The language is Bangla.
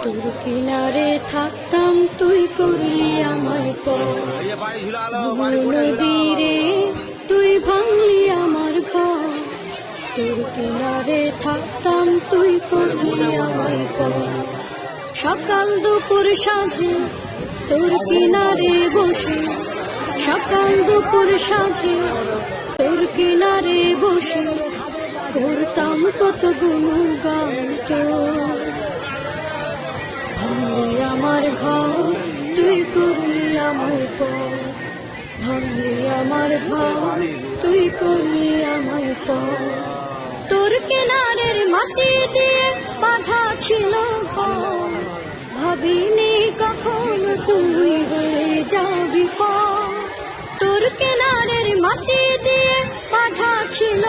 তোর কিনারে থাকতাম তুই করলি আমায় পর, নদীরে তুই ভাঙলি আমার ঘর। তোর কিনারে থাকতাম তুই করলি আমায় পর, সকাল দুপুর সাঁঝে তোর কিনারে বসে, সকাল দুপুর সাঁঝে তোর কিনারে বসে করতাম কত গুণগান তোর। ভাঙলি আমার ঘর তুই করলি আমায় পর, ভাঙলি আমার ঘর তুই করলি আমায় পর। তোর কিনারের মাটি দিয়ে বাঁধা ছিল ঘর, ভাবিনি কখন তুই হয়ে যাবি পর। তোর কিনারের মাটি দিয়ে বাঁধা ছিল